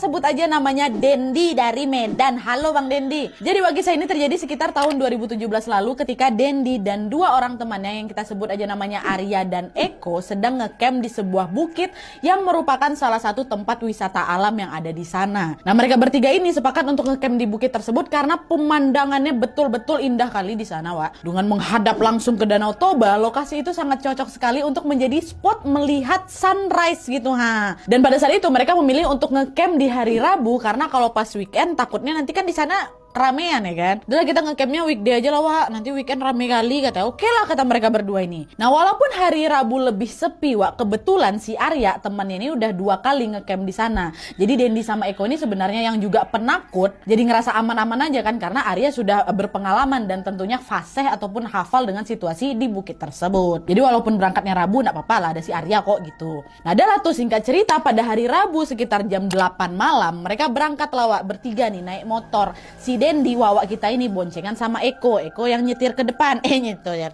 sebut aja namanya Dendi dari Medan. Halo Bang Dendi. Jadi Wak kisah ini terjadi sekitar tahun 2017 lalu ketika Dendi dan dua orang temannya yang kita sebut aja namanya Arya dan Eko sedang ngecamp di sebuah bukit yang merupakan salah satu tempat wisata alam yang ada di sana. Nah, mereka bertiga ini sepakat untuk ngecamp di bukit tersebut karena pemandangannya betul-betul indah kali di sana, Wak. Dengan menghadap langsung ke Danau Toba, lokasi itu sangat cocok sekali untuk menjadi spot melihat sunrise gitu, ha. Dan pada saat itu mereka memilih untuk ngecamp di hari Rabu karena kalau pas weekend takutnya nanti kan di sana ramean ya kan. Udah kita ngecampnya weekday aja lah Wak, nanti weekend rame kali kata. Oke lah kata mereka berdua ini. Nah walaupun hari Rabu lebih sepi Wak, kebetulan si Arya temannya ini udah 2 kali ngecamp di sana. Jadi Dendi sama Eko ini sebenarnya yang juga penakut, jadi ngerasa aman-aman aja kan karena Arya sudah berpengalaman dan tentunya fasih ataupun hafal dengan situasi di bukit tersebut. Jadi walaupun berangkatnya Rabu enggak apa-apa lah, ada si Arya kok gitu. Nah adalah tuh singkat cerita pada hari Rabu sekitar jam 8 malam mereka berangkat lah Wak, bertiga nih naik motor. Si Dendi Wawak kita ini boncengan sama Eko yang nyetir ke depan, nyetir ya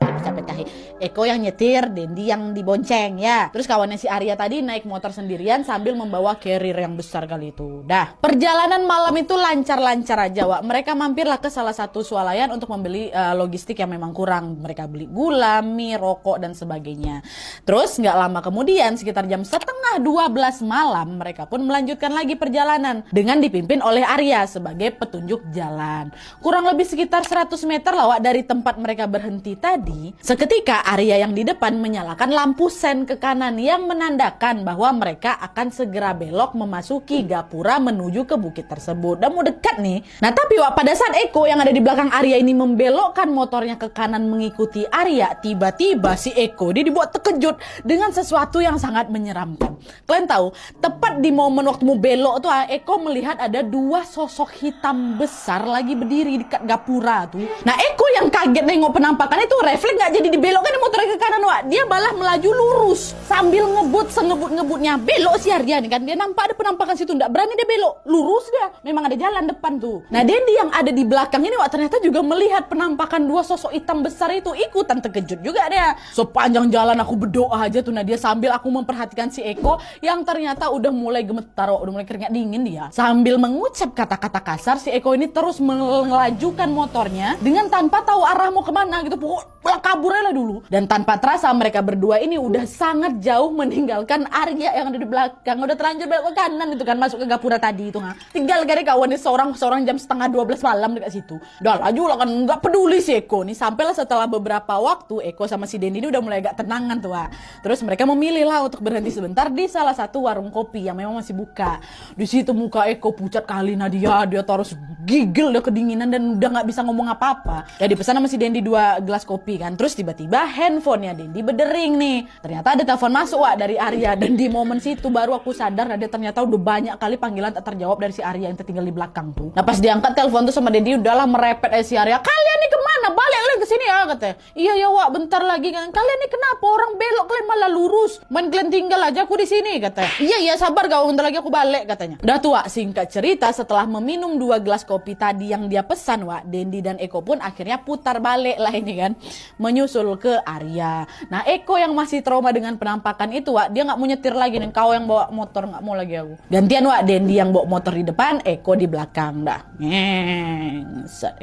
Eko yang nyetir, Dendi yang dibonceng ya. Terus kawannya si Arya tadi naik motor sendirian sambil membawa carrier yang besar kali itu. Dah, perjalanan malam itu lancar-lancar aja Wak. Mereka mampirlah ke salah satu swalayan untuk membeli logistik yang memang kurang. Mereka beli gula, mie, rokok dan sebagainya. Terus nggak lama kemudian sekitar jam setengah 12 malam mereka pun melanjutkan lagi perjalanan dengan dipimpin oleh Arya sebagai petunjuk jalan. Kurang lebih sekitar 100 meter lah Wak, dari tempat mereka berhenti tadi. Seketika Arya yang di depan menyalakan lampu sen ke kanan yang menandakan bahwa mereka akan segera belok memasuki gapura menuju ke bukit tersebut. Dan mau dekat nih. Nah tapi Wak, pada saat Eko yang ada di belakang Arya ini membelokkan motornya ke kanan mengikuti Arya, tiba-tiba si Eko dia dibuat terkejut dengan sesuatu yang sangat menyeramkan. Kalian tahu, tepat di momen waktu mau belok tuh Eko melihat ada 2 sosok hitam besar lagi berdiri dekat gapura tuh. Nah Eko yang kaget nengok penampakan itu refleks gak jadi dibelokkan motornya ke kanan Wak. Dia malah melaju lurus sambil ngebut sengebut-ngebutnya. Belok si Arya nih kan, dia nampak ada penampakan situ, gak berani dia belok, lurus dia. Memang ada jalan depan tuh. Nah Dendi yang ada di belakang ini Wak ternyata juga melihat penampakan 2 sosok hitam besar itu, ikutan terkejut juga dia. Sepanjang jalan aku berdoa aja tuh. Nah dia sambil aku memperhatikan si Eko yang ternyata udah mulai gemetar Wak, udah mulai keringat dingin dia. Sambil mengucap kata-kata kasar, si Eko ini terus melajukan motornya dengan tanpa tahu arah mau kemana gitu, pokoknya kabur lah dulu. Dan tanpa terasa mereka berdua ini udah sangat jauh meninggalkan Arya yang ada di belakang, udah terlanjur belok ke kanan itu kan, masuk ke gapura tadi itu. Tinggal gak ada kawannya seorang jam setengah 12 malam dekat situ. Udah laju lah kan, nggak peduli si Eko nih. Sampailah setelah beberapa waktu Eko sama si Dendi ini udah mulai agak tenangan tuh Terus mereka memilih lah untuk berhenti sebentar di salah satu warung kopi yang memang masih buka. Di situ muka Eko pucat kali, dia terus gigil udah kedinginan dan udah nggak bisa ngomong apa-apa. Ya dipesan sama si Dendi 2 gelas kopi kan. Terus tiba-tiba handphonenya Dendi berdering nih. Ternyata ada telepon masuk Wak dari Arya. Dan di momen situ baru aku sadar ada ternyata udah banyak kali panggilan tak terjawab dari si Arya yang tertinggal di belakang tuh. Nah pas diangkat telepon tuh sama Dendi udahlah merepet si Arya. Kalian nih kemana? Balik kalian ke sini ya katanya. Iya ya Wak, bentar lagi kan. Kalian nih kenapa orang belok kalian malah lurus? Main kalian tinggal aja aku di sini katanya. Iya sabar kau, bentar lagi aku balik katanya. Udah tuh Wak, singkat cerita setelah meminum 2 gelas kopi tadi yang dia pesan Wak, Dendi dan Eko pun akhirnya putar balik lah ini kan, menyusul ke Arya. Nah Eko yang masih trauma dengan penampakan itu Wak, dia nggak mau nyetir lagi nih, kau yang bawa motor nggak mau lagi aku. Gantian Wak, Dendi yang bawa motor di depan, Eko di belakang dah.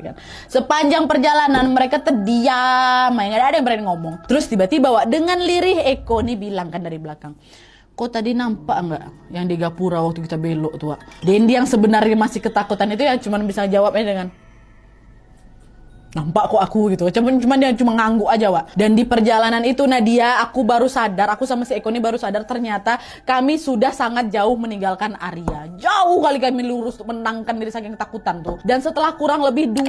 Kan. Sepanjang perjalanan mereka terdiam, nggak ada yang berani ngomong. Terus tiba-tiba Wak, dengan lirih Eko nih bilang kan dari belakang, kok tadi nampak enggak yang di gapura waktu kita belok tuh Wak? Dendi yang sebenarnya masih ketakutan itu ya cuma bisa jawabnya dengan nampak kok aku gitu. Cuman dia cuma ngangguk aja Wak. Dan di perjalanan itu Nadia, aku baru sadar, aku sama si Eko ini baru sadar ternyata kami sudah sangat jauh meninggalkan Arya. Jauh kali kami lurus untuk menenangkan diri saking ketakutan tuh. Dan setelah kurang lebih 20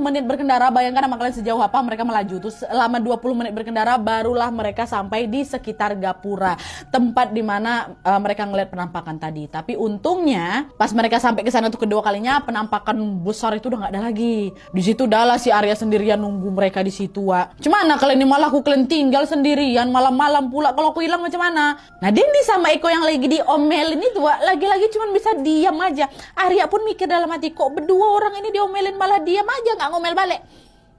menit berkendara, bayangkan sama kalian sejauh apa mereka melaju tuh. Selama 20 menit berkendara barulah mereka sampai di sekitar gapura, tempat dimana mereka ngeliat penampakan tadi. Tapi untungnya pas mereka sampai ke sana untuk kedua kalinya, penampakan besar itu udah nggak ada lagi. Di situ udahlah si Arya sendirian nunggu mereka di situ Wak. Cemana kalian ini malah aku kalian tinggal sendirian malam-malam pula, kalau aku hilang macam mana? Nah Dendi sama Eko yang lagi diomelin itu Wak, lagi-lagi cuma bisa diam aja. Arya pun mikir dalam hati, kok berdua orang ini diomelin malah diam aja nggak ngomel balik.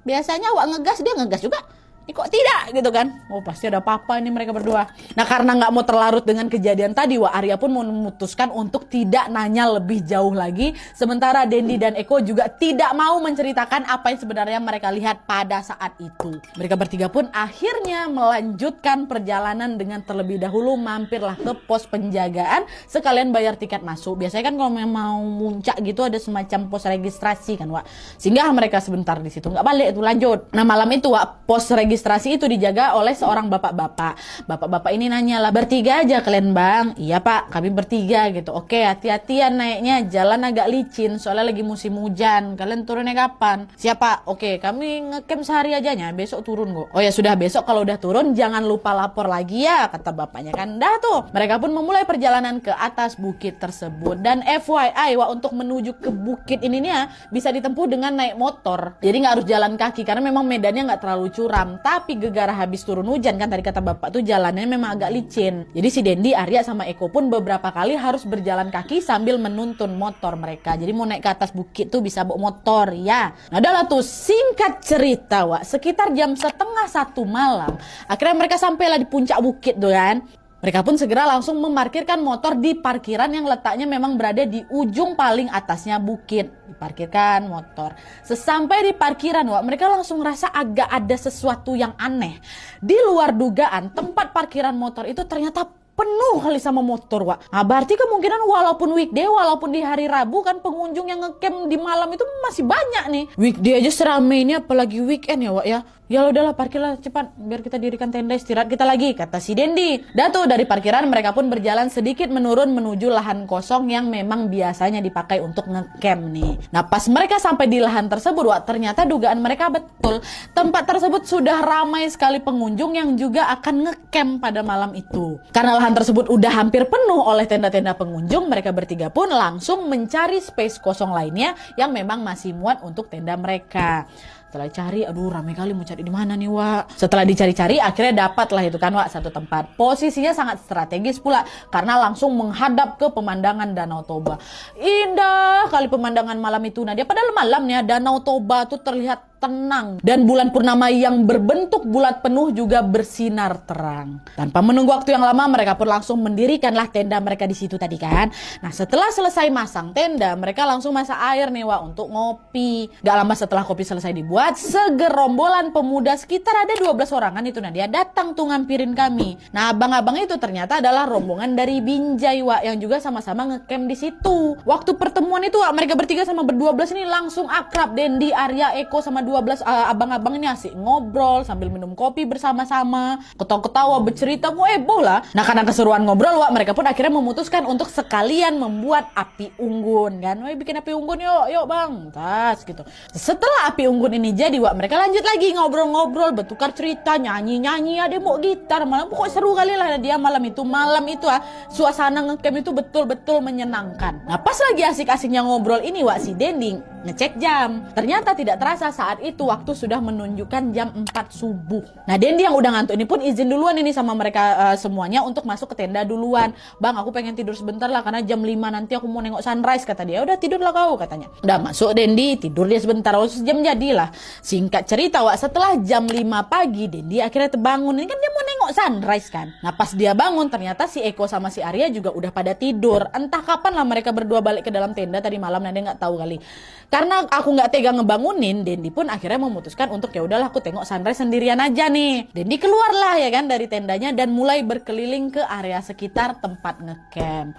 Biasanya Wak ngegas, dia ngegas juga. kok tidak gitu kan. Oh pasti ada apa-apa ini mereka berdua. Nah karena nggak mau terlarut dengan kejadian tadi, Wak, Arya pun memutuskan untuk tidak nanya lebih jauh lagi. Sementara Dendi dan Eko juga tidak mau menceritakan apa yang sebenarnya mereka lihat pada saat itu. Mereka bertiga pun akhirnya melanjutkan perjalanan dengan terlebih dahulu mampirlah ke pos penjagaan sekalian bayar tiket masuk. Biasanya kan kalau mau muncak gitu ada semacam pos registrasi kan, Wak. Singgah mereka sebentar di situ, nggak balik itu lanjut. Nah malam itu, Wak, pos registrasi itu dijaga oleh seorang bapak-bapak. Bapak-bapak ini nanya lah, bertiga aja kalian bang? Iya pak, kami bertiga gitu. Oke, hati-hatian naiknya, jalan agak licin soalnya lagi musim hujan. Kalian turunnya kapan? Siapa? Oke, kami ngecamp sehari aja nya, besok turun kok. Oh ya sudah, besok kalau udah turun jangan lupa lapor lagi ya, kata bapaknya kan. Dah tuh, mereka pun memulai perjalanan ke atas bukit tersebut. Dan FYI, Wak, untuk menuju ke bukit ini nih ya, bisa ditempuh dengan naik motor. Jadi nggak harus jalan kaki karena memang medannya nggak terlalu curam. Tapi gegara habis turun hujan kan, tadi kata bapak tuh jalannya memang agak licin. Jadi si Dendi, Arya sama Eko pun beberapa kali harus berjalan kaki sambil menuntun motor mereka. Jadi mau naik ke atas bukit tuh bisa bawa motor ya. Nah adalah tuh singkat cerita, Wak, sekitar jam 12:30 malam akhirnya mereka sampailah di puncak bukit tuh kan. Mereka pun segera langsung memarkirkan motor di parkiran yang letaknya memang berada di ujung paling atasnya bukit. Diparkirkan motor. Sesampai di parkiran, Wak, mereka langsung ngerasa agak ada sesuatu yang aneh. Di luar dugaan, tempat parkiran motor itu ternyata penuh kali sama motor, Wak. Nah berarti kemungkinan walaupun weekday, walaupun di hari Rabu kan pengunjung yang ngecamp di malam itu masih banyak nih. Weekday aja seramai ini apalagi weekend ya, Wak ya. Ya udahlah, parkirlah cepat biar kita dirikan tenda istirahat kita lagi, kata si Dendi. Datu dari parkiran mereka pun berjalan sedikit menurun menuju lahan kosong yang memang biasanya dipakai untuk ngecamp nih. Nah pas mereka sampai di lahan tersebut, Wak, ternyata dugaan mereka betul. Tempat tersebut sudah ramai sekali pengunjung yang juga akan ngecamp pada malam itu. Karena lahan tersebut udah hampir penuh oleh tenda-tenda pengunjung, mereka bertiga pun langsung mencari space kosong lainnya yang memang masih muat untuk tenda mereka. Setelah cari, aduh rame kali, mau cari di mana nih, Wak. Setelah dicari-cari akhirnya dapatlah itu kan, Wak, satu tempat. Posisinya sangat strategis pula karena langsung menghadap ke pemandangan Danau Toba. Indah kali pemandangan malam itu, Nadia. Padahal malamnya Danau Toba tuh terlihat tenang dan bulan purnama yang berbentuk bulat penuh juga bersinar terang. Tanpa menunggu waktu yang lama, mereka pun langsung mendirikanlah tenda mereka di situ tadi kan. Nah setelah selesai masang tenda, mereka langsung masak air nih, Wak, untuk ngopi. Gak lama setelah kopi selesai dibuat, segerombolan pemuda sekitar ada 12 orangan itu, Nadia, datang tuh ngampirin kami. Nah abang-abang itu ternyata adalah rombongan dari Binjai, Wak, yang juga sama-sama ngecamp di situ. Waktu pertemuan itu, Wak, mereka bertiga sama ber-12 ini langsung akrab. Dendi, Arya, Eko sama 12 abang-abang ini asik ngobrol sambil minum kopi bersama-sama, ketawa-ketawa, bercerita, heboh lah. Nah karena keseruan ngobrol, Wak, mereka pun akhirnya memutuskan untuk sekalian membuat api unggun kan. Woi bikin api unggun yuk bang, tas gitu. Setelah api unggun ini jadi, Wak, mereka lanjut lagi ngobrol-ngobrol, bertukar cerita, nyanyi-nyanyi, ada mau gitar, malam pokoknya seru kali lah dia malam itu. Malam itu suasana ngecamp itu betul-betul menyenangkan. Nah pas lagi asik-asiknya ngobrol ini, Wak, si Dendi ngecek jam. Ternyata tidak terasa saat itu waktu sudah menunjukkan jam 4 subuh. Nah Dendi yang udah ngantuk ini pun izin duluan ini sama mereka semuanya untuk masuk ke tenda duluan. Bang aku pengen tidur sebentar lah karena jam 5 nanti aku mau nengok sunrise, kata dia. Udah tidurlah kau, katanya. Udah masuk Dendi, tidur dia sebentar. Jam jadilah. Singkat cerita, Wak, setelah jam 5 pagi Dendi akhirnya terbangun. Ini kan dia mau nengok sunrise kan. Nah pas dia bangun ternyata si Eko sama si Arya juga udah pada tidur. Entah kapan lah mereka berdua balik ke dalam tenda tadi malam, nah dia nggak tahu kali. Karena aku nggak tega ngebangunin, Dendi pun akhirnya memutuskan untuk ya udahlah aku tengok sunrise sendirian aja nih. Dendi keluarlah ya kan dari tendanya dan mulai berkeliling ke area sekitar tempat ngecamp.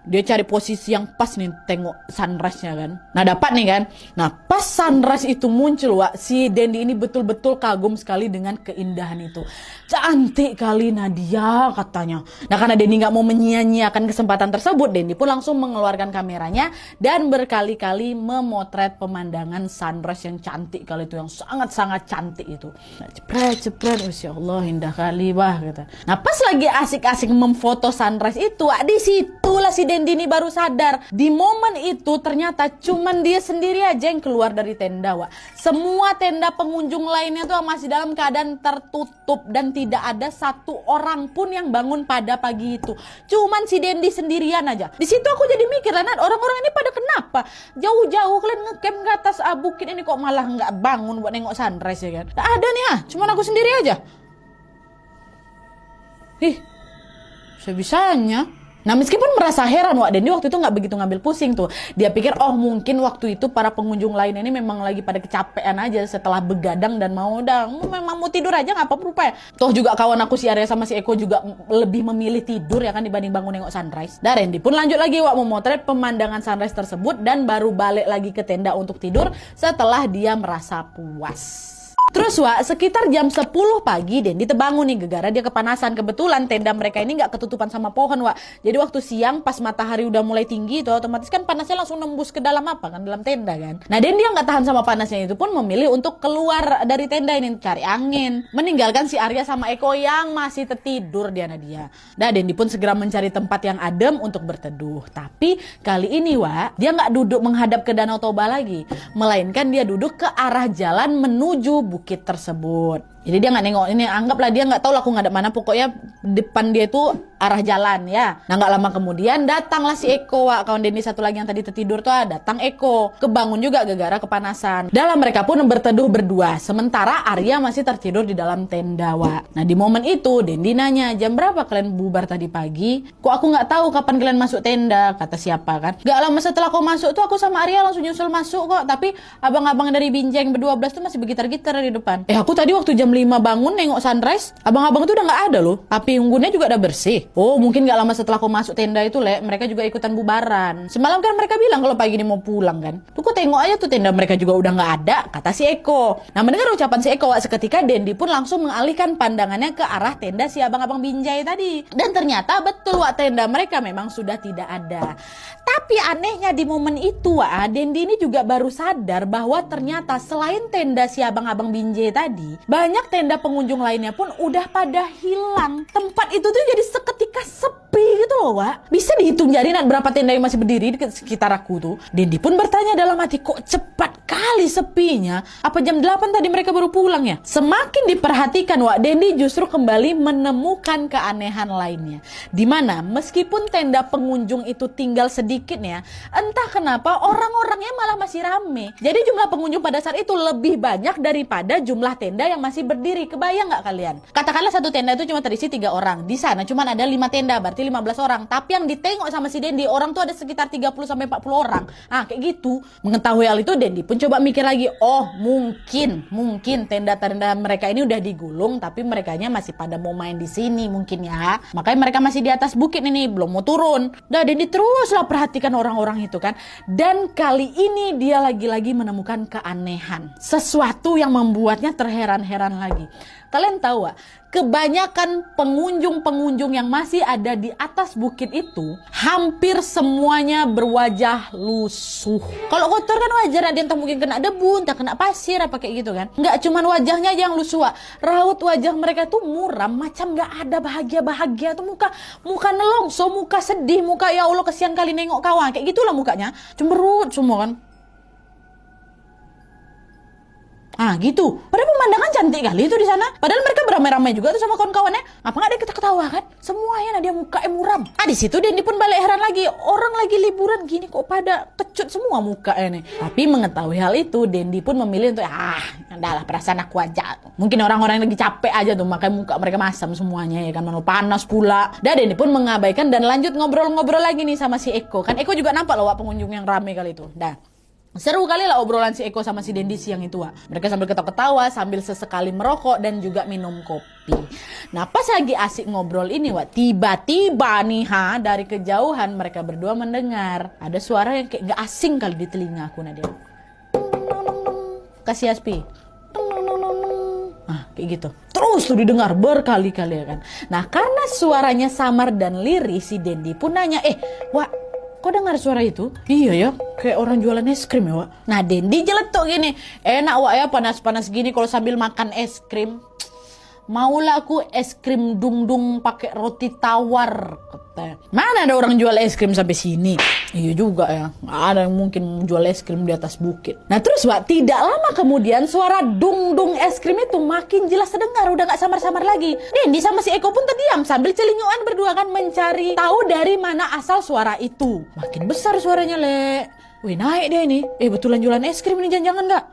Dia cari posisi yang pas nih tengok sunrise-nya kan. Nah dapat nih kan. Nah pas sunrise itu muncul, Wak, si Dendi ini betul-betul kagum sekali dengan keindahan itu. Cantik kali Nadia, katanya. Nah karena Dendi gak mau menyia-nyiakan kesempatan tersebut, Dendi pun langsung mengeluarkan kameranya dan berkali-kali memotret pemandangan sunrise yang cantik kali itu, yang sangat-sangat cantik itu. Nah, cepret, Masya Allah indah kali, wah kata. Nah pas lagi asik-asik memfoto sunrise itu, Wak, di situlah si Dendi ini baru sadar. Di momen itu ternyata cuman dia sendiri aja yang keluar dari tenda, Wak. Semua tenda pengunjung lainnya tuh masih dalam keadaan tertutup dan tidak ada satu orang pun yang bangun pada pagi itu. Cuman si Dendi sendirian aja. Di situ aku jadi mikir, Lanat, orang-orang ini pada kenapa apa? Jauh-jauh kalian ngecamp ke atas bukit ini kok malah nggak bangun buat nengok sunrise ya kan? Nggak ada nih cuman aku sendiri aja. Sebisanya. Nah meskipun merasa heran Dendi waktu itu nggak begitu ngambil pusing tuh. Dia pikir mungkin waktu itu para pengunjung lain ini memang lagi pada kecapean aja setelah begadang dan memang mau tidur aja nggak apa-apa ya. Toh juga kawan aku si Arya sama si Eko juga lebih memilih tidur ya kan dibanding bangun nengok sunrise. Dan Randy pun lanjut lagi memotret pemandangan sunrise tersebut dan baru balik lagi ke tenda untuk tidur setelah dia merasa puas. Terus sekitar jam 10 pagi Dendi terbangun nih gegara dia kepanasan. Kebetulan tenda mereka ini nggak ketutupan sama pohon Jadi waktu siang pas matahari udah mulai tinggi itu otomatis kan panasnya langsung nembus ke dalam dalam tenda kan. Nah Dendi yang nggak tahan sama panasnya itu pun memilih untuk keluar dari tenda ini cari angin, meninggalkan si Arya sama Eko yang masih tertidur dia. Nah Dendi pun segera mencari tempat yang adem untuk berteduh. Tapi kali ini dia nggak duduk menghadap ke Danau Toba lagi, melainkan dia duduk ke arah jalan menuju bukit tersebut. Jadi dia nggak nengok ini, anggaplah dia nggak tahu lah aku ngadep mana, pokoknya depan dia itu arah jalan ya. Nah nggak lama kemudian datanglah si Eko kawan Dendi satu lagi yang tadi tertidur tuh datang Eko, kebangun juga gara-gara kepanasan. Dalam mereka pun berteduh berdua, sementara Arya masih tertidur di dalam tenda Nah di momen itu Dendi nanya, jam berapa kalian bubar tadi pagi? Kok aku nggak tahu kapan kalian masuk tenda? Kata siapa kan? Gak lama setelah kau masuk tuh aku sama Arya langsung nyusul masuk kok, tapi abang-abang dari Binjai yang berdua belas tuh masih bergitar-gitar di depan. Aku tadi waktu jam 5 bangun nengok sunrise, abang-abang itu udah nggak ada loh. Api unggunnya juga udah bersih. Mungkin nggak lama setelah aku masuk tenda itu mereka juga ikutan bubaran. Semalam kan mereka bilang kalau pagi ini mau pulang kan. Tuh kok tengok aja tuh tenda mereka juga udah nggak ada, kata si Eko. Nah mendengar ucapan si Eko seketika Dendi pun langsung mengalihkan pandangannya ke arah tenda si abang-abang Binjai tadi. Dan ternyata betul tenda mereka memang sudah tidak ada. Tapi anehnya di momen itu Dendi ini juga baru sadar bahwa ternyata selain tenda si abang-abang Binjai tadi, banyak tenda pengunjung lainnya pun udah pada hilang. Tempat itu tuh jadi seketika sepi gitu loh Bisa dihitung jari berapa tenda yang masih berdiri di sekitar aku tuh. Dendi pun bertanya dalam hati, kok cepat kali sepinya? Apa jam 8 tadi mereka baru pulang ya? Semakin diperhatikan Dendi justru kembali menemukan keanehan lainnya. Dimana meskipun tenda pengunjung itu tinggal sedikit ya, entah kenapa orang-orangnya malah masih rame. Jadi jumlah pengunjung pada saat itu lebih banyak daripada jumlah tenda yang masih berdiri. Kebayang nggak kalian? Katakanlah satu tenda itu cuma terisi 3 orang. Di sana cuma ada 5 tenda, berarti 15 orang. Tapi yang ditengok sama si Dendi, orang tuh ada sekitar 30-40 orang. Kayak gitu. Mengetahui hal itu, Dendi pun coba mikir lagi. Mungkin tenda-tenda mereka ini udah digulung, tapi merekanya masih pada mau main di sini mungkin ya. Makanya mereka masih di atas bukit ini, belum mau turun. Dendi teruslah perhatikan orang-orang itu kan. Dan kali ini dia lagi-lagi menemukan keanehan. Sesuatu yang membuatnya terheran-heran lagi. Kalian tahu kebanyakan pengunjung-pengunjung yang masih ada di atas bukit itu hampir semuanya berwajah lusuh. Kalau kotor kan wajar, ada yang mungkin kena debu, entah kena pasir apa kayak gitu kan. Nggak cuman wajahnya aja yang lusuh, raut wajah mereka tuh muram, macam nggak ada bahagia-bahagia tuh, muka nelongso, muka sedih, muka ya Allah kesian kali nengok kawan, kayak gitulah mukanya, cemberut semua kan. Gitu. Padahal pemandangan cantik kali itu di sana. Padahal mereka beramai-ramai juga tuh sama kawan-kawannya. Apa nggak ada ketawa kan? Semuanya dia mukanya muram. Di situ Dendi pun balik heran lagi. Orang lagi liburan gini kok pada kecut semua mukanya nih. Tapi mengetahui hal itu, Dendi pun memilih untuk adalah perasaan aku aja. Mungkin orang-orang yang lagi capek aja tuh, makanya muka mereka masam semuanya ya kan, mana panas pula. Dan Dendi pun mengabaikan dan lanjut ngobrol-ngobrol lagi nih sama si Eko. Kan Eko juga nampak loh pengunjung yang ramai kali itu. Seru kali lah obrolan si Eko sama si Dendi siang itu Mereka sambil ketawa-ketawa, sambil sesekali merokok dan juga minum kopi. Nah pas lagi asik ngobrol ini tiba-tiba nih dari kejauhan mereka berdua mendengar ada suara yang kayak gak asing kali di telinga aku Nadia. Kasih Aspi. Kayak gitu. Terus tuh didengar berkali-kali ya kan. Nah karena suaranya samar dan lirih, si Dendi pun nanya, kok dengar suara itu? Iya ya, kayak orang jualan es krim ya Nah Dendi jeletuk gini, enak ya panas-panas gini kalau sambil makan es krim. Maulah aku es krim dung-dung pakai roti tawar, katanya. Mana ada orang jual es krim sampai sini? Iya juga ya, nggak ada yang mungkin jual es krim di atas bukit. Nah terus Wak, tidak lama kemudian suara dung-dung es krim itu makin jelas terdengar, udah nggak samar-samar lagi. Dendi sama si Eko pun terdiam sambil celinguan berdua kan mencari tahu dari mana asal suara itu. Makin besar suaranya, Le. Wih, naik dia ini. Betulan jualan es krim ini jangan-jangan nggak?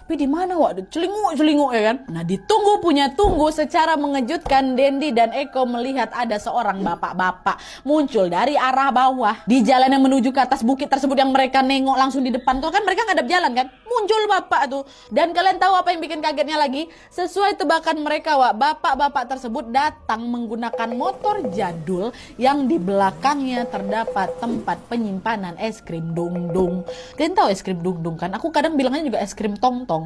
Tapi di mana Wak? Celinguk ya kan? Nah ditunggu punya tunggu, secara mengejutkan Dendi dan Eko melihat ada seorang bapak-bapak muncul dari arah bawah di jalan yang menuju ke atas bukit tersebut yang mereka nengok langsung di depan tuh kan, mereka ngadep jalan kan? Muncul bapak tuh. Dan kalian tahu apa yang bikin kagetnya lagi? Sesuai tebakan mereka Wak, bapak-bapak tersebut datang menggunakan motor jadul yang di belakangnya terdapat tempat penyimpanan es krim dung-dung. Kalian tahu es krim dung-dung kan? Aku kadang bilangnya juga es krim tong-tong.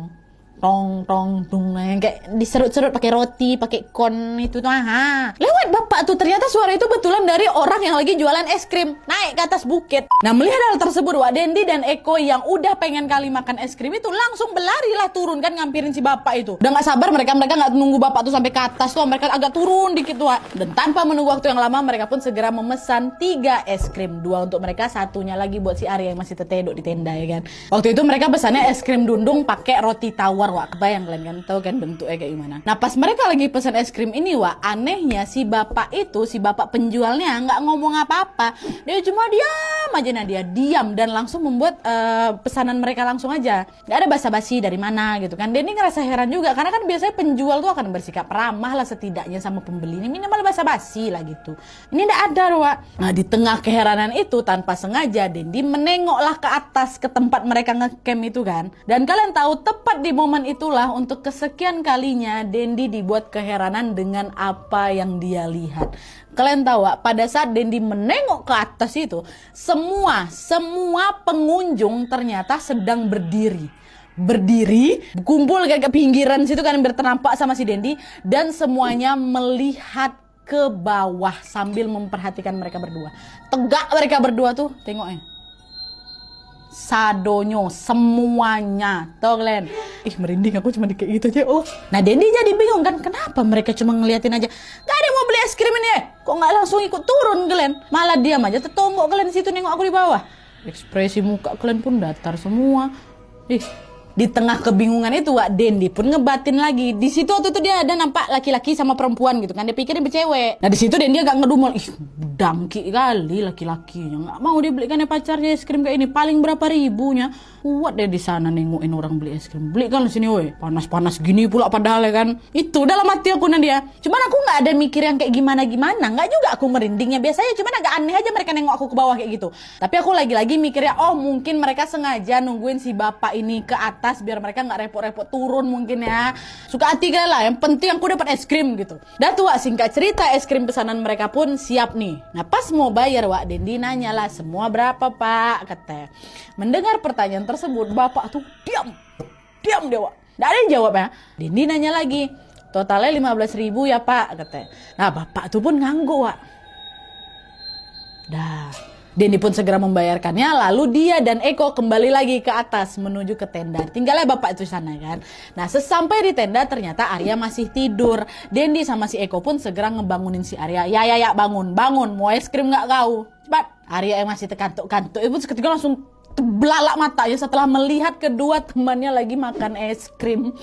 Tong tong dung, kayak diserut-serut pakai roti, pakai kon itu tuh. Lewat bapak tuh, ternyata suara itu betulan dari orang yang lagi jualan es krim naik ke atas bukit. Nah melihat hal tersebut Wak, Dendi dan Eko yang udah pengen kali makan es krim itu langsung berlari lah turun kan ngampirin si bapak itu. Udah nggak sabar mereka nggak nunggu bapak tuh sampai ke atas tuh, mereka agak turun dikit Wak. Dan tanpa menunggu waktu yang lama mereka pun segera memesan 3 es krim, 2 untuk mereka, satunya lagi buat si Arya yang masih tetedok di tenda ya kan. Waktu itu mereka pesannya es krim dundung pakai roti tawar Wak, kebayang kalian kan, tahu kan bentuknya kayak gimana. Nah pas mereka lagi pesan es krim ini Wak, anehnya si bapak penjualnya nggak ngomong apa-apa, dia cuma diam aja. Nah dia diam dan langsung membuat pesanan mereka langsung aja, nggak ada basa-basi dari mana gitu kan. Denny ngerasa heran juga karena kan biasanya penjual tuh akan bersikap ramah lah setidaknya sama pembeli, ini minimal basa-basi lah gitu. Ini nggak ada Wak. Nah di tengah keheranan itu tanpa sengaja Dendi menengoklah ke atas ke tempat mereka ngecamp itu kan. Dan kalian tahu tepat di momen itulah untuk kesekian kalinya Dendi dibuat keheranan dengan apa yang dia lihat. Kalian tahu Wak, pada saat Dendi menengok ke atas itu, semua pengunjung ternyata sedang berdiri, kumpul kayak ke pinggiran situ kan, berternampak sama si Dendi, dan semuanya melihat ke bawah sambil memperhatikan mereka berdua. Tegak mereka berdua tuh, tengoknya. Sadonyo semuanya, tau kalian? Merinding aku cuma kayak gitu aja. Nah Dendi jadi bingung kan, kenapa mereka cuma ngeliatin aja, gak ada yang mau beli es krim ini kok nggak langsung ikut turun kalian, malah diam aja tetonggok kalian di situ nengok aku di bawah. Ekspresi muka kalian pun datar semua. Di tengah kebingungan itu Wak, Dendi pun ngebatin lagi. Di situ waktu itu dia ada nampak laki-laki sama perempuan gitu kan, dia pikir dia bercewek. Nah di situ Dendi agak ngedumel, dangki kali laki-lakinya, nggak mau dia belikan pacarnya es krim kayak ini, paling berapa ribunya. Kuat deh di sana nengokin orang beli es krim, belikan sini woi, panas-panas gini pula padahal ya kan. Itu dalam hati aku dia. Cuman aku nggak ada mikir yang kayak gimana-gimana, nggak juga aku merindingnya, biasanya cuman agak aneh aja mereka nengok aku ke bawah kayak gitu. Tapi aku lagi-lagi mikirnya, mungkin mereka sengaja nungguin si bapak ini ke atas biar mereka nggak repot-repot turun mungkin ya. Suka hati kalian lah, yang penting aku dapat es krim gitu. Dan tuh Wak, singkat cerita es krim pesanan mereka pun siap nih. Nah pas mau bayar Wak, Dendi nanya lah, semua berapa Pak, katanya. Mendengar pertanyaan tersebut bapak tuh diam dia Wak, nggak ada yang jawab ya. Dendi nanya lagi, totalnya 15.000 ya Pak, katanya. Nah bapak tuh pun ngangguk Wak. Dendi pun segera membayarkannya, lalu dia dan Eko kembali lagi ke atas menuju ke tenda. Tinggalnya bapak itu sana kan. Nah sesampai di tenda ternyata Arya masih tidur. Dendi sama si Eko pun segera ngebangunin si Arya. Ya bangun, mau es krim nggak kau? Cepat. Arya yang masih terkantuk-kantuk itu seketika langsung belalak matanya setelah melihat kedua temannya lagi makan es krim.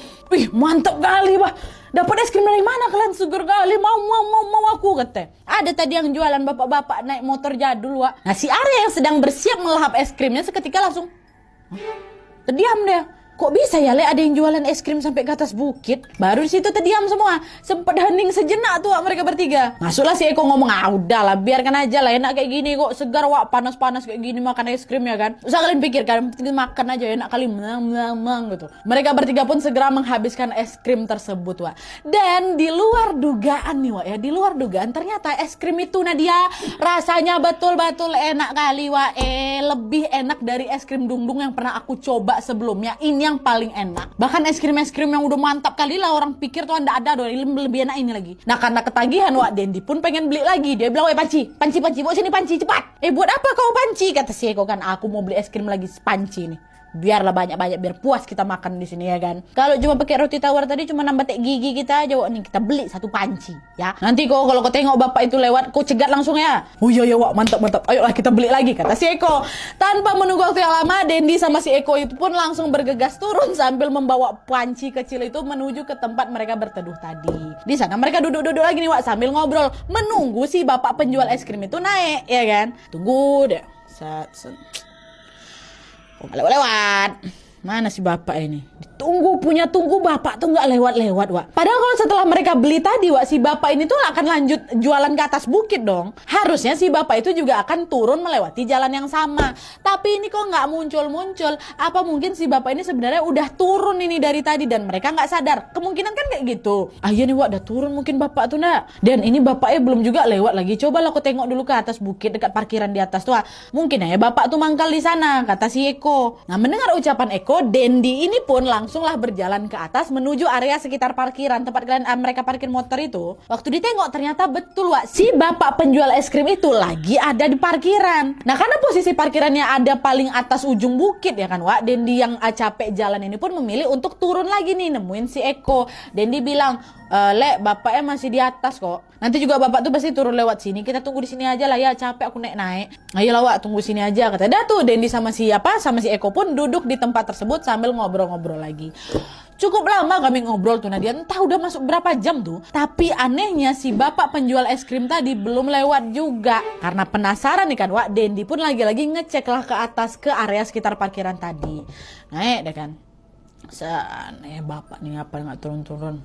Mantap kali Bah, dapat es krim dari mana kalian? Seger kali, mau aku, kata. Ada tadi yang jualan bapak-bapak naik motor jadul Wak. Nah si Arya yang sedang bersiap melahap es krimnya seketika langsung terdiam dia. Kok bisa ya Le, ada yang jualan es krim sampai ke atas bukit? Baru di situ terdiam semua. Sempat hening sejenak tuh mereka bertiga. Masuklah si Eko ngomong, udahlah biarkan aja lah, enak kayak gini kok, segar Wak, panas-panas kayak gini makan es krim ya kan. Usah kalian pikirkan, makan aja enak kali, menang gitu. Mereka bertiga pun segera menghabiskan es krim tersebut Wak. Dan di luar dugaan nih Wak ya, di luar dugaan ternyata es krim itu Nadia rasanya betul-betul enak kali Wak. Lebih enak dari es krim dung-dung yang pernah aku coba sebelumnya. Ini yang paling enak. Bahkan es krim yang udah mantap kali lah orang pikir tuh ada lebih enak ini lagi. Nah karena ketagihan Wak, Dendi pun pengen beli lagi. Dia bilang, panci, bawa sini panci cepat. Buat apa kau panci? Kata si Eko kan, aku mau beli es krim lagi panci nih. Biarlah banyak-banyak biar puas kita makan di sini ya kan. Kalau cuma pakai roti tawar tadi cuma nambah tek gigi kita aja, Wak. Nih kita beli satu panci ya. Nanti kok kalau kau tengok bapak itu lewat, kau cegat langsung ya. Oh iya ya Wak, mantap. Ayolah kita beli lagi, kata si Eko. Tanpa menunggu waktu yang lama, Dendi sama si Eko itu pun langsung bergegas turun sambil membawa panci kecil itu menuju ke tempat mereka berteduh tadi. Di sana mereka duduk-duduk lagi nih Wak, sambil ngobrol menunggu si bapak penjual es krim itu naik ya kan. Tunggu deh. Kok gak lewat-lewat? Mana si bapak ini? Tunggu bapak tuh nggak lewat-lewat, Wak. Padahal kalau setelah mereka beli tadi, Wak, si bapak ini tuh akan lanjut jualan ke atas bukit dong. Harusnya si bapak itu juga akan turun melewati jalan yang sama. Tapi ini kok nggak muncul-muncul. Apa mungkin si bapak ini sebenarnya udah turun ini dari tadi dan mereka nggak sadar? Kemungkinan kan kayak gitu. Ah iya nih Wak, udah turun mungkin bapak tuh nak. Dan ini bapaknya belum juga lewat lagi. Cobalah aku tengok dulu ke atas bukit dekat parkiran di atas tuh. Wak. Mungkin ya bapak tuh mangkal di sana, kata si Eko. Nah mendengar ucapan Eko, Dendi ini pun langsunglah berjalan ke atas menuju area sekitar parkiran tempat mereka parkir motor itu. Waktu ditengok ternyata betul Wak, si bapak penjual es krim itu lagi ada di parkiran. Nah karena posisi parkirannya ada paling atas ujung bukit ya kan Wak, Dendi yang capek jalan ini pun memilih untuk turun lagi nih nemuin si Eko. Dendi bilang, Lek, bapaknya masih di atas kok. Nanti juga bapak tuh pasti turun lewat sini. Kita tunggu di sini aja lah ya, capek aku naik-naik. Ayolah Wak, tunggu sini aja, kata. Dah tuh Dendi sama si Eko pun duduk di tempat tersebut sambil ngobrol-ngobrol lagi. Cukup lama kami ngobrol tuh Nadia, entah udah masuk berapa jam tuh. Tapi anehnya si bapak penjual es krim tadi belum lewat juga. Karena penasaran nih kan Wak, Dendi pun lagi-lagi ngecek lah ke atas ke area sekitar parkiran tadi. Naik deh kan. Aneh bapak nih apa nggak turun-turun.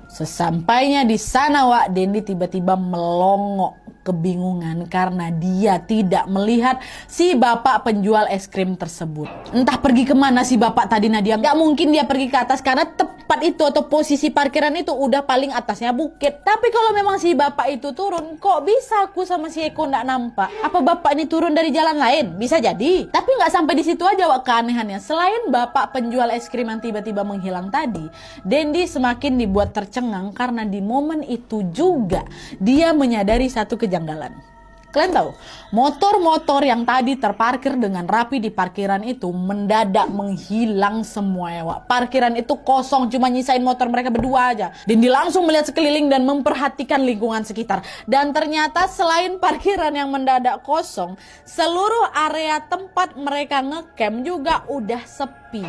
Sesampainya di sana Wak, Dendi tiba-tiba melongok kebingungan karena dia tidak melihat si bapak penjual es krim tersebut. Entah pergi kemana si bapak tadi Nadia. Gak mungkin dia pergi ke atas karena tepat itu atau posisi parkiran itu udah paling atasnya bukit. Tapi kalau memang si bapak itu turun, kok bisa aku sama si Eko gak nampak? Apa bapak ini turun dari jalan lain? Bisa jadi. Tapi gak sampai di situ aja Wak keanehannya. Selain bapak penjual es krim yang tiba-tiba menghilang tadi, Dendi semakin dibuat tercengang karena di momen itu juga dia menyadari satu kejanggalan. Kalian tahu, motor-motor yang tadi terparkir dengan rapi di parkiran itu mendadak menghilang semua ya Wak. Parkiran itu kosong, cuma nyisain motor mereka berdua aja. Dendi langsung melihat sekeliling dan memperhatikan lingkungan sekitar. Dan ternyata selain parkiran yang mendadak kosong, seluruh area tempat mereka ngecamp juga udah sepi.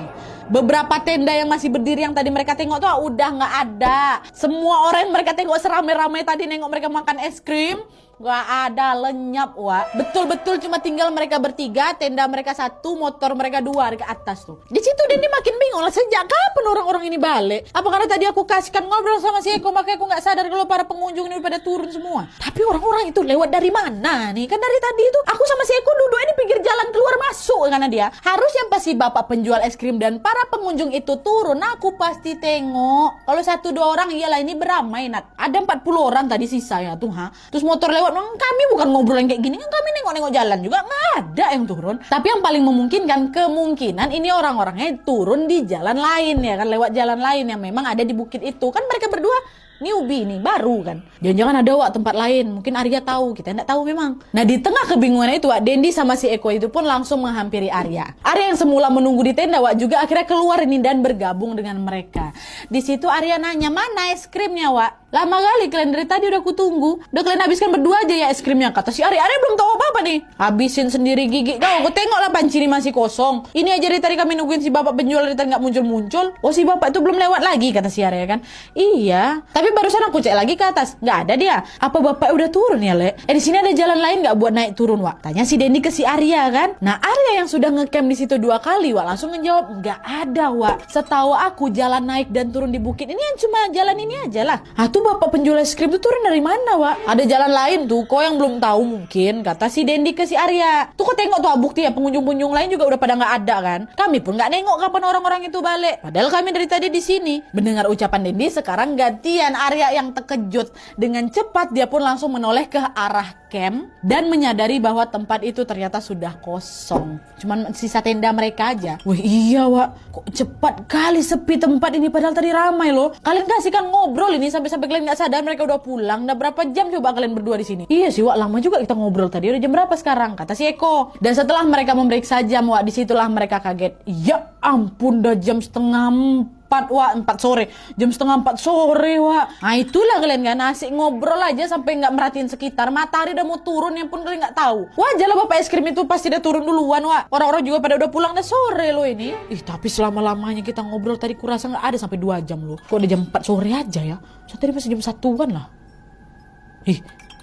Beberapa tenda yang masih berdiri yang tadi mereka tengok tuh udah nggak ada. Semua orang yang mereka tengok seramai-ramai tadi nengok mereka makan es krim, gak ada, lenyap Wak. Betul-betul cuma tinggal mereka bertiga, tenda mereka satu, motor mereka dua di atas tuh. Di situ Dendi makin bingung lah, sejak kapan orang-orang ini balik? Apa karena tadi aku kasihkan ngobrol sama si Eko, makanya aku gak sadar kalau para pengunjung ini pada turun semua. Tapi orang-orang itu lewat dari mana nih? Kan dari tadi itu aku sama si Eko duduk di pinggir jalan keluar masuk karena dia. Harusnya pas si bapak penjual es krim dan para pengunjung itu turun, aku pasti tengok. Kalau 1-2 orang iyalah ini beramai Nat. Ada 40 orang tadi sisanya tuh Terus motor lewat, kami bukan ngobrol yang kayak gini kan, kami nengok-nengok jalan juga nggak ada yang turun. Tapi yang paling memungkinkan kemungkinan ini orang-orangnya turun di jalan lain ya kan, lewat jalan lain yang memang ada di bukit itu. Kan mereka berdua newbie nih, baru kan. Jangan-jangan ada Wak tempat lain, mungkin Arya tahu, kita nggak tahu memang. Nah di tengah kebingungan itu Wak, Dendi sama si Eko itu pun langsung menghampiri Arya. Arya yang semula menunggu di tenda Wak juga akhirnya keluar ini dan bergabung dengan mereka. Di situ Arya nanya, mana es krimnya Wak? Lama kali kalian dari tadi udah kutunggu. Udah kalian habiskan berdua aja ya es krimnya, kata si Arya. Arya belum tahu apa-apa nih. Habisin sendiri gigi kau. Aku tengok lah panci ini masih kosong. Ini aja dari tadi kami nungguin si bapak penjual dari tadi nggak muncul-muncul. Oh si bapak itu belum lewat lagi, kata si Arya kan. Iya. Tapi barusan aku cek lagi ke atas, nggak ada dia. Apa bapak udah turun ya Lek? Di sini ada jalan lain nggak buat naik turun Wak? Tanya si Dendi ke si Arya kan. Nah Arya yang sudah ngecamp di situ 2 kali Wak langsung menjawab, nggak ada Wak. Setahu aku jalan naik dan turun di bukit ini yang cuma jalan ini aja lah. Tuh bapak penjual es krim itu turun dari mana Wak? Ada jalan lain tuh, kau yang belum tahu mungkin, kata si Dendi ke si Arya. Tuh kau tengok tuh bukti ya, pengunjung-pengunjung lain juga udah pada nggak ada kan. Kami pun nggak nengok kapan orang-orang itu balik. Padahal kami dari tadi di sini. Mendengar ucapan Dendi, sekarang gantian Arya yang terkejut. Dengan cepat dia pun langsung menoleh ke arah camp dan menyadari bahwa tempat itu ternyata sudah kosong. Cuman sisa tenda mereka aja. Wih iya Wak, kok cepat kali sepi tempat ini padahal tadi ramai loh. Kalian kasihkan ngobrol ini sampai kalian nggak sadar mereka udah pulang. Udah berapa jam coba kalian berdua di sini? Iya sih Wak, lama juga kita ngobrol tadi. Udah jam berapa sekarang? Kata si Eko. Dan setelah mereka memeriksa jam Wak, disitulah mereka kaget. Ya ampun, udah jam setengah 4 Wak, 4 sore. Jam setengah 4 sore Wak. Nah itulah kalian kan asik ngobrol aja sampai nggak merhatiin sekitar. Matahari udah mau turun yang pun kalian nggak tahu. Wajar lah bapak es krim itu pasti udah turun duluan Wak. Orang-orang juga pada udah pulang udah sore loh ini. Tapi selama-lamanya kita ngobrol tadi kurasa nggak ada sampai 2 jam loh. Kok udah jam 4 sore aja ya? So tadi masih jam 1-an lah.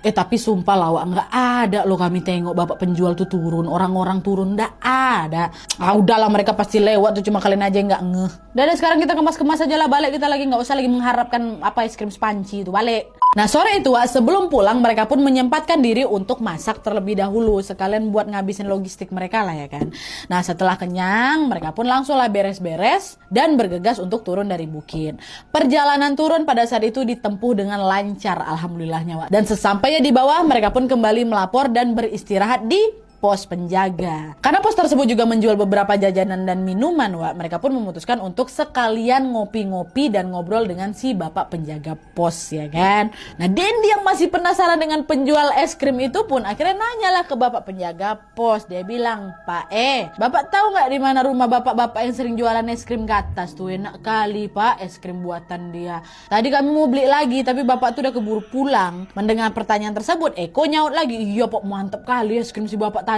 Tapi sumpah lah Wak, nggak ada loh kami tengok bapak penjual tuh turun, orang-orang turun, nggak ada. Udahlah mereka pasti lewat tuh, cuma kalian aja yang nggak ngeh. Dan sekarang kita kemas-kemas aja lah, balik kita lagi, nggak usah lagi mengharapkan apa es krim spanci itu, balik. Nah sore itu Wak, sebelum pulang mereka pun menyempatkan diri untuk masak terlebih dahulu, sekalian buat ngabisin logistik mereka lah ya kan. Nah setelah kenyang mereka pun langsung lah beres-beres dan bergegas untuk turun dari bukit. Perjalanan turun pada saat itu ditempuh dengan lancar alhamdulillahnya Wak. Dan sesampainya di bawah mereka pun kembali melapor dan beristirahat di pos penjaga. Karena pos tersebut juga menjual beberapa jajanan dan minuman Wak, mereka pun memutuskan untuk sekalian ngopi-ngopi dan ngobrol dengan si bapak penjaga pos ya kan. Nah Dendi yang masih penasaran dengan penjual es krim itu pun akhirnya nanyalah ke bapak penjaga pos. Dia bilang, Pak bapak tahu nggak di mana rumah bapak-bapak yang sering jualan es krim ke atas tuh? Enak kali Pak es krim buatan dia. Tadi kami mau beli lagi tapi bapak tuh udah keburu pulang. Mendengar pertanyaan tersebut Eko nyaut lagi, iya Pak mantep kali es krim si bapak tadi.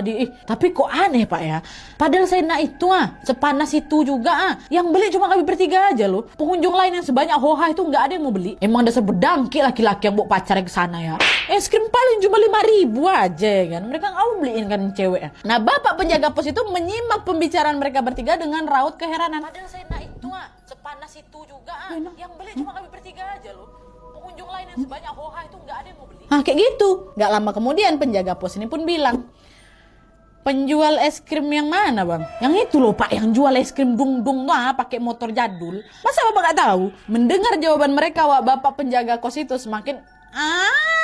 Tapi kok aneh Pak ya, padahal saya nak itu sepanas itu juga yang beli cuma kami bertiga aja loh. Pengunjung lain yang sebanyak hoha itu nggak ada yang mau beli. Emang dasar bedangki laki-laki yang bawa pacarnya ke sana ya. Es krim paling cuma 5.000 aja ya kan, mereka nggak mau beliin kan cewek. Nah bapak penjaga pos itu menyimak pembicaraan mereka bertiga dengan raut keheranan. Padahal saya nak itu sepanas itu juga yang beli cuma kami bertiga aja loh. Pengunjung lain yang sebanyak hoha itu nggak ada yang mau beli. Kayak gitu. Nggak lama kemudian penjaga pos ini pun bilang, penjual es krim yang mana bang? Yang itu loh Pak, yang jual es krim dung-dung pakai motor jadul. Masa bapak gak tahu? Mendengar jawaban mereka Wak, bapak penjaga kos itu semakin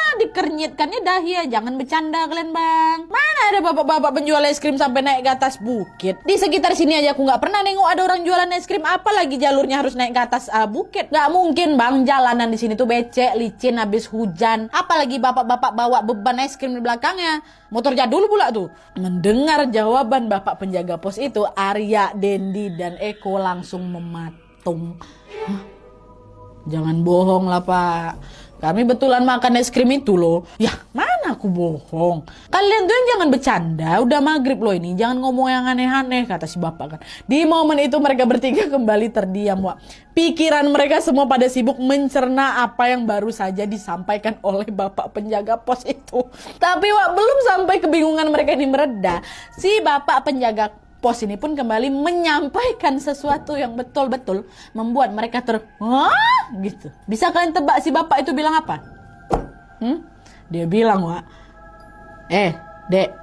dikernyitkannya dahi ya. Jangan bercanda kalian bang. Mana ada bapak-bapak penjual es krim sampai naik ke atas bukit? Di sekitar sini aja aku nggak pernah nengok ada orang jualan es krim. Apalagi jalurnya harus naik ke atas bukit. Nggak mungkin bang, jalanan di sini tuh becek, licin, habis hujan. Apalagi bapak-bapak bawa beban es krim di belakangnya. Motor jadul pula tuh. Mendengar jawaban bapak penjaga pos itu, Arya, Dendi, dan Eko langsung mematung. Jangan bohong lah Pak, kami betulan makan es krim itu loh. Ya mana aku bohong. Kalian tuh yang jangan bercanda. Udah maghrib loh ini, jangan ngomong yang aneh-aneh, kata si bapak kan. Di momen itu mereka bertiga kembali terdiam Wak. Pikiran mereka semua pada sibuk mencerna apa yang baru saja disampaikan oleh bapak penjaga pos itu. Tapi Wak, belum sampai kebingungan mereka ini mereda, si bapak penjaga pos ini pun kembali menyampaikan sesuatu yang betul-betul membuat mereka gitu. Bisa kalian tebak si bapak itu bilang apa? Dia bilang Wak, Dek,